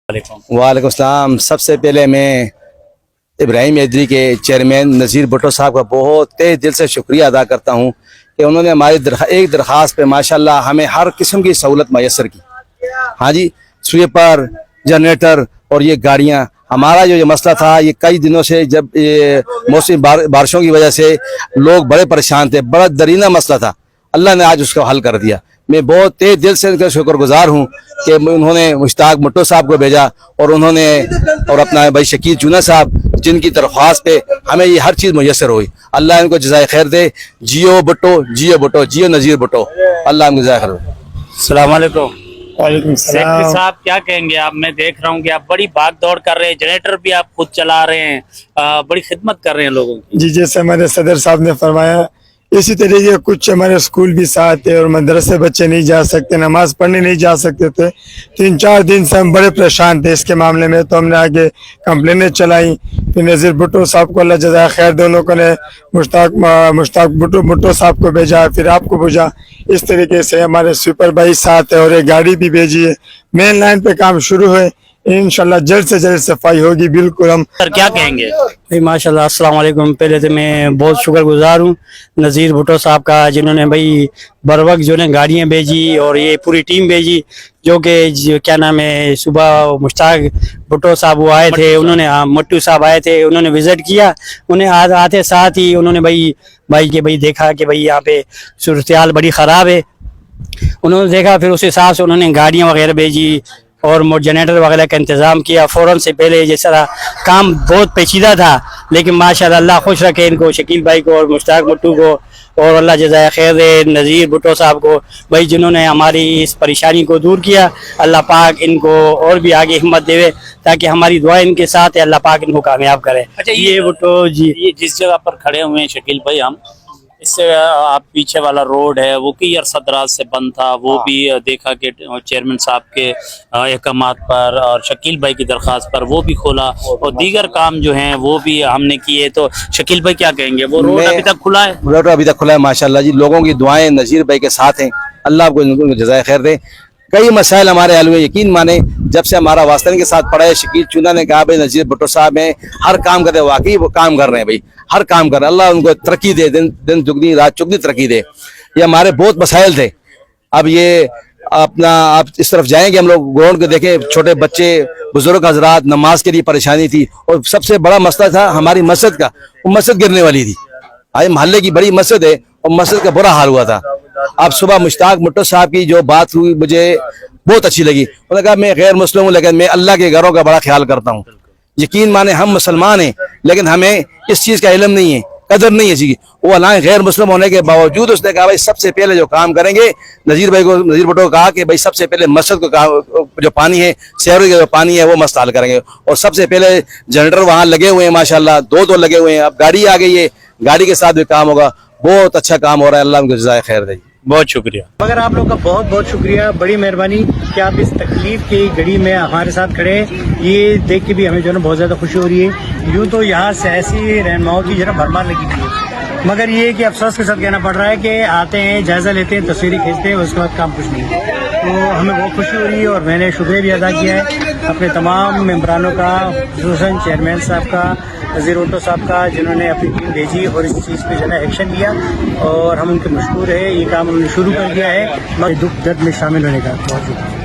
वालेकुम अस्सलाम। सबसे पहले मैं इब्राहिम हैदरी के चेयरमैन नज़ीर भुट्टो साहब का बहुत तहे दिल से शुक्रिया अदा करता हूँ कि उन्होंने हमारी एक दरख्वास्त पे माशाल्लाह हमें हर किस्म की सहूलत मैसर की। हाँ जी, स्वीपर, जनरेटर और ये गाड़ियाँ, हमारा जो ये मसला था ये कई दिनों से, जब ये मौसमी बारिशों की वजह से लोग बड़े परेशान थे, बड़ा दरीना मसला था, अल्लाह ने आज उसको हल कर दिया। मैं बहुत तेज दिल से उनका शुक्रगुजार हूँ कि उन्होंने मुश्ताक भुट्टो साहब को भेजा और उन्होंने और अपना भाई शकील चूना साहब, जिनकी दरख्वास्त पे हमें ये हर चीज़ मुयसर हुई। अल्लाह इनको जज़ाए खैर दे। जियो भुट्टो, जियो भुट्टो, जियो नज़ीर भुट्टो, अल्लाह इनको जज़ाए खैर दे। अस्सलाम वालेकुम। वालेकुम सेक्रेटरी साहब, क्या कहेंगे आप? मैं देख रहा हूँ कि आप बड़ी भाग दौड़ कर रहे हैं, जनरेटर भी आप खुद चला रहे हैं, बड़ी खिदमत कर रहे हैं लोगों की। जी, जैसे हमारे सदर साहब ने फरमाया, इसी तरीके कुछ हमारे स्कूल भी साथ है और मदरसे बच्चे नहीं जा सकते, नमाज पढ़ने नहीं जा सकते थे। 3-4 दिन से हम बड़े परेशान थे इसके मामले में, तो हमने आगे कंप्लेनें चलाई। फिर नज़ीर भुट्टो साहब को अल्लाह जज़ाए खैर दे, उन लोगों ने मुश्ताक भुट्टो साहब को भेजा, फिर आपको भेजा। इस तरीके से हमारे स्वीपर भाई साथ है और एक गाड़ी भी भेजी है। मेन लाइन पे काम शुरू है, इंशाल्लाह जल्द से जल्द सफाई होगी। बिल्कुल। हम सर क्या कहेंगे? भाई माशाल्लाह, अस्सलाम वालेकुम। पहले तो मैं बहुत शुक्रगुजार हूँ नज़ीर भुट्टो साहब का, जिन्होंने भाई बर वक्त जो है गाड़ियाँ भेजी और ये पूरी टीम भेजी, जो कि क्या नाम है, सुबह मुश्ताक भुट्टो साहब वो आए थे, उन्होंने मट्टू साहब आए थे, उन्होंने विजिट किया। उन्हें आते साथ ही उन्होंने भाई के देखा कि भाई यहाँ पे सूरत हाल बड़ी ख़राब है। उन्होंने देखा, फिर उस हिसाब से उन्होंने गाड़ियाँ वगैरह भेजी और जनरेटर वगैरह का इंतज़ाम किया फ़ौरन से। पहले जैसा काम बहुत पेचीदा था, लेकिन माशाल्लाह अल्लाह खुश रखे इनको, शकील भाई को और मुश्ताक भुट्टो को, और अल्लाह जज़ाए खैर दे नज़ीर भुट्टो साहब को, भाई जिन्होंने हमारी इस परेशानी को दूर किया। अल्लाह पाक इनको और भी आगे हिम्मत देवे, ताकि हमारी दुआ इनके साथ है, अल्लाह पाक इनको कामयाब करे। अच्छा, ये भुट्टो जी, ये जिस जगह पर खड़े हुए हैं शकील भाई, हम इससे आप पीछे वाला रोड है वो कई अरसा दराज से बंद था, वो भी देखा कि चेयरमैन साहब के अहकामात पर और शकील भाई की दरख्वास्त पर वो भी खोला, और दीगर काम जो हैं वो भी हमने किए। तो शकील भाई क्या कहेंगे? वो रोड अभी तक खुला है? रोड अभी तक खुला है माशाल्लाह जी। लोगों की दुआएं नज़ीर भाई के साथ हैं, अल्लाह आपको जज़ाए खैर दे। कई मसाइल हमारे हल हुए, यकीन माने जब से हमारा वास्ता के साथ पड़ा है। शकील चूना ने कहा भाई नज़ीर भुट्टो साहब हैं, हर काम करते, वाकई वो काम कर रहे हैं भाई, हर काम कर रहे हैं। अल्लाह उनको तरक्की दे, दिन दुगनी रात चुगनी तरक्की दे। ये हमारे बहुत मसाइल थे। अब ये अपना आप इस तरफ जाएंगे, हम लोग ग्राउंड को देखें, छोटे बच्चे, बुजुर्ग हजरात, नमाज के लिए परेशानी थी। और सबसे बड़ा मसला था हमारी मस्जिद का, वो मस्जिद गिरने वाली थी। आज मोहल्ले की बड़ी मस्जिद है और मस्जिद का बुरा हाल हुआ था। अब सुबह मुश्ताक भुट्टो साहब की जो बात हुई मुझे बहुत अच्छी लगी। उन्होंने कहा मैं गैर मुस्लिम हूँ, लेकिन मैं अल्लाह के घरों का बड़ा ख्याल करता हूँ। यकीन माने हम मुसलमान हैं, लेकिन हमें इस चीज़ का इल्म नहीं है, कदर नहीं है जी। वो अल्लाह गैर मुस्लिम होने के बावजूद उसने कहा भाई सबसे पहले जो काम करेंगे, नज़ीर भुट्टो को कहा कि भाई सबसे पहले मस्जिद को जो पानी है, शहरों का जो पानी है वो मस्त हल करेंगे। और सबसे पहले जनरेटर वहाँ लगे हुए हैं माशाल्लाह, दो लगे हुए हैं। अब गाड़ी आ गई है, गाड़ी के साथ भी काम होगा। बहुत अच्छा काम हो रहा है, अल्लाह उनको जज़ाए खैर दे। बहुत शुक्रिया। मगर आप लोग का बहुत बहुत शुक्रिया, बड़ी मेहरबानी कि आप इस तकलीफ की घड़ी में हमारे साथ खड़े हैं। ये देख के भी हमें जो है बहुत ज़्यादा खुशी हो रही है। यूँ तो यहाँ सियासी रहनुमाओं की जो है भरमार लगी हुई है, मगर ये कि अफसोस के साथ कहना पड़ रहा है कि आते हैं, जायज़ा लेते हैं, तस्वीरें खींचते हैं, उसके बाद काम कुछ नहीं। तो हमें बहुत खुशी हो रही है और मैंने शुक्रिया भी अदा किया है अपने तमाम मेम्बरानों का, खुसूसन चेयरमैन साहब का, नज़ीर भुट्टो साहब का, जिन्होंने अपनी टीम भेजी और इस चीज़ पे जो है एक्शन लिया, और हम उनके मशकूर है। ये काम उन्होंने शुरू कर दिया है, दुख दर्द में शामिल होने का। बहुत शुक्रिया।